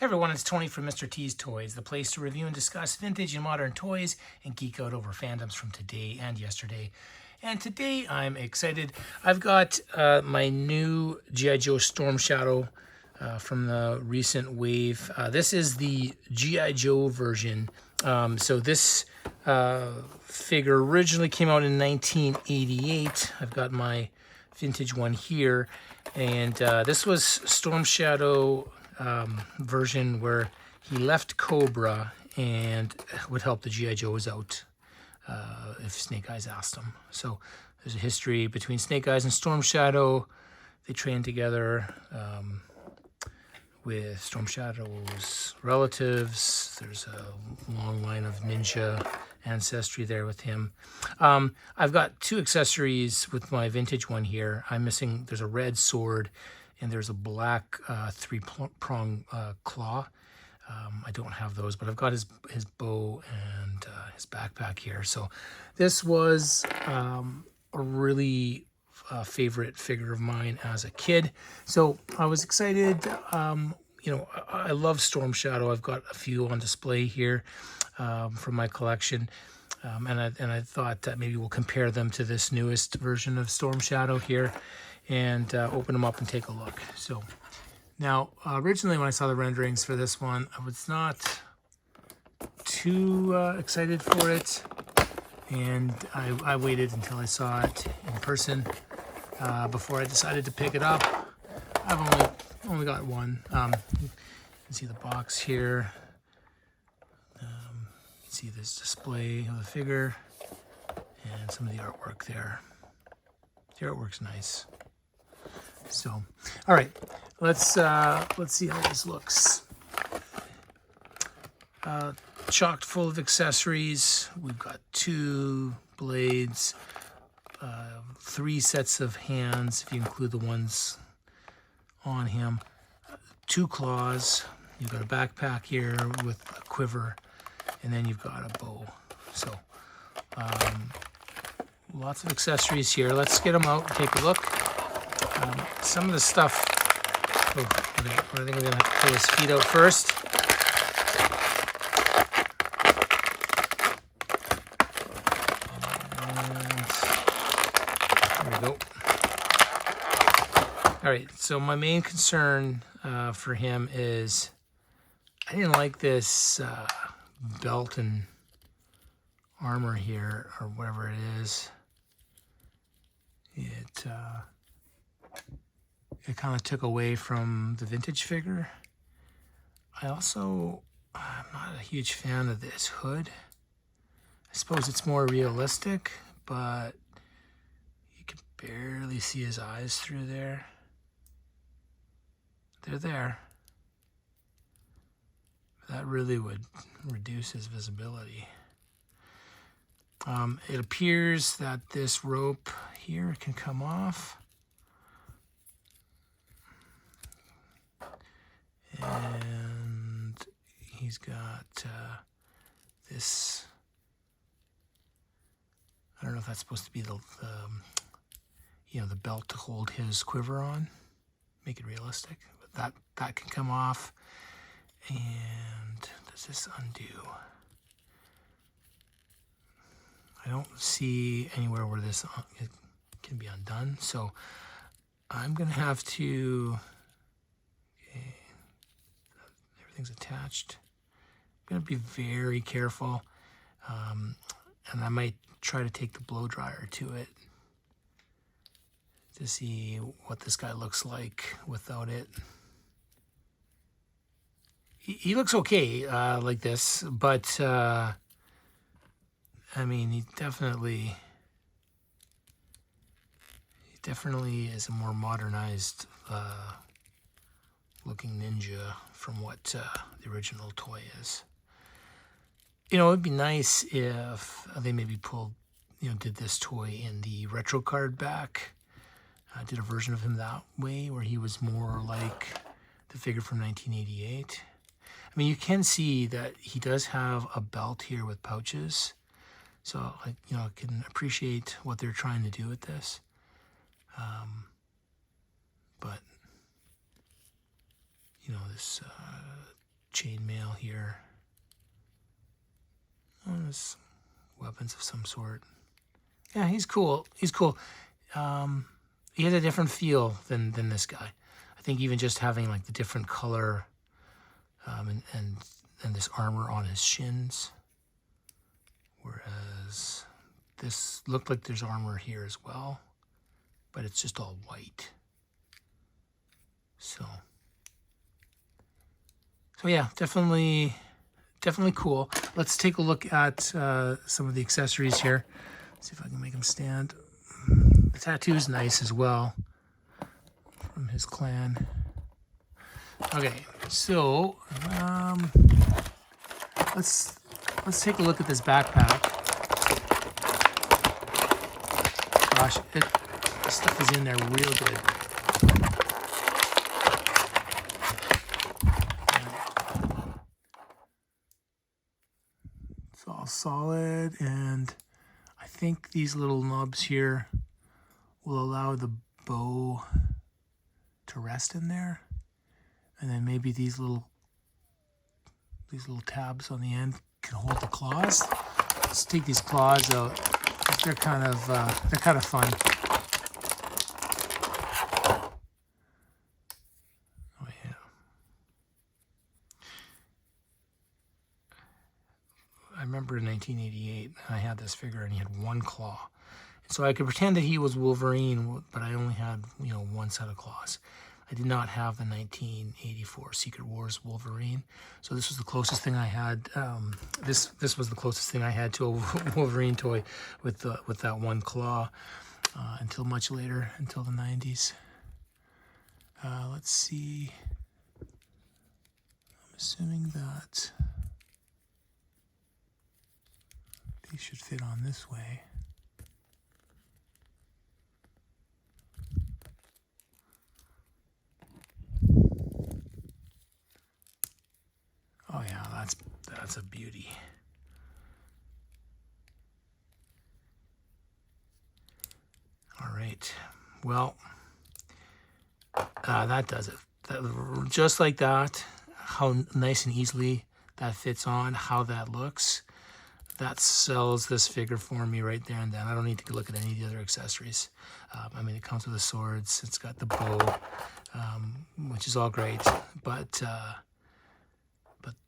Hey everyone, it's Tony from Mr. T's Toys, the place to review and discuss vintage and modern toys and geek out over fandoms from today and yesterday. And today I'm excited. I've got my new G.I. Joe Storm Shadow from the recent wave. This is the G.I. Joe version. So this figure originally came out in 1988. I've got my vintage one here. And this was Storm Shadow version where he left Cobra and would help the G.I. Joes out if Snake Eyes asked him. So there's a history between Snake Eyes and Storm Shadow. They trained together with Storm Shadow's relatives. There's a long line of ninja ancestry there with him. I've got two accessories with my vintage one here. I'm missing, there's a red sword and there's a black three-prong claw. I don't have those, but I've got his bow and his backpack here. So this was a really favorite figure of mine as a kid. So I was excited. You know, I love Storm Shadow. I've got a few on display here from my collection. And I thought that maybe we'll compare them to this newest version of Storm Shadow here and open them up and take a look. So now, originally when I saw the renderings for this one, I was not too excited for it. And I waited until I saw it in person before I decided to pick it up. I've only got one. You can see the box here. You can see this display of the figure and some of the artwork there. The artwork's nice. So, all right, let's see how this looks. Chocked full of accessories. We've got two blades, three sets of hands, if you include the ones on him, two claws. You've got a backpack here with a quiver, and then you've got a bow. So, lots of accessories here. Let's get them out and take a look. Some of the stuff, I think we're going to have to pull his feet out first. And there we go. All right, so my main concern for him is I didn't like this belt and armor here, or whatever it is. It kind of took away from the vintage figure. I'm not a huge fan of this hood. I suppose it's more realistic, but you can barely see his eyes through there. They're there. That really would reduce his visibility. It appears that this rope here can come off. And he's got this, I don't know if that's supposed to be the belt to hold his quiver on, make it realistic. But that can come off. And does this undo? I don't see anywhere where this can be undone. So I'm going to have to, okay, everything's attached. I'm going to be very careful. And I might try to take the blow dryer to it to see what this guy looks like without it. He looks okay like this, but I mean, he definitely is a more modernized looking ninja from what the original toy is. You know, it'd be nice if they maybe did this toy in the retro card back. Did a version of him that way, where he was more like the figure from 1988. I mean, you can see that he does have a belt here with pouches. So, I can appreciate what they're trying to do with this. But, this chainmail here. Oh, there's weapons of some sort. Yeah, he's cool. He's cool. He has a different feel than this guy. I think even just having like the different color and this armor on his shins, whereas this looked like there's armor here as well, but it's just all white. So yeah, definitely cool. Let's take a look at some of the accessories here. See if I can make him stand. The tattoo is nice as well from his clan. Okay, so let's take a look at this backpack. Gosh, this stuff is in there real good. It's all solid, and I think these little knobs here will allow the bow to rest in there, and then maybe these little tabs on the end can hold the claws. Let's take these claws out. They're kind of fun. Oh yeah. I remember in 1988 I had this figure and he had one claw. So I could pretend that he was Wolverine, but I only had, one set of claws. I did not have the 1984 Secret Wars Wolverine. So this was the closest thing I had. This was the closest thing I had to a Wolverine toy with that one claw until much later, until the 90s. Let's see. I'm assuming that they should fit on this way. Oh yeah, that's a beauty. All right, well, that does it. Just like that, how nice and easily that fits on, how that looks, that sells this figure for me right there and then. I don't need to look at any of the other accessories. I mean, it comes with the swords, it's got the bow, which is all great, but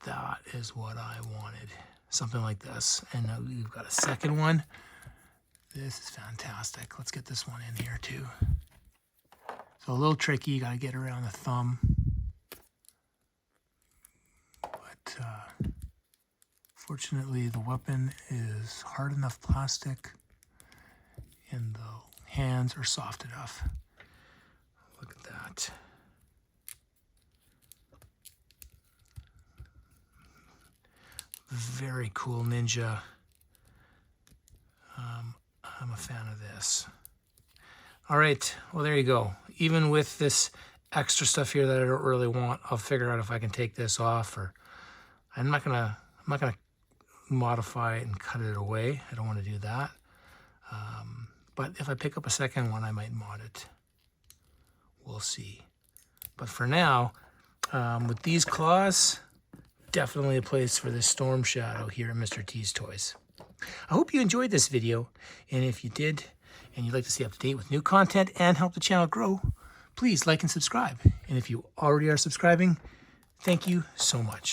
that is what I wanted. Something like this. And now we've got a second one. This is fantastic. Let's get this one in here too. So a little tricky, you gotta get around the thumb. But fortunately the weapon is hard enough plastic and the hands are soft enough. Look at that. Very cool ninja. I'm a fan of this. All right, well, there you go. Even with this extra stuff here that I don't really want, I'll figure out if I can take this off, or I'm not gonna modify it and cut it away. I don't want to do that. But if I pick up a second one, I might mod it. We'll see. But for now, with these claws, definitely a place for this Storm Shadow here at Mr. T's Toys. I hope you enjoyed this video, and if you did, and you'd like to stay up to date with new content and help the channel grow, please like and subscribe. And if you already are subscribing, thank you so much.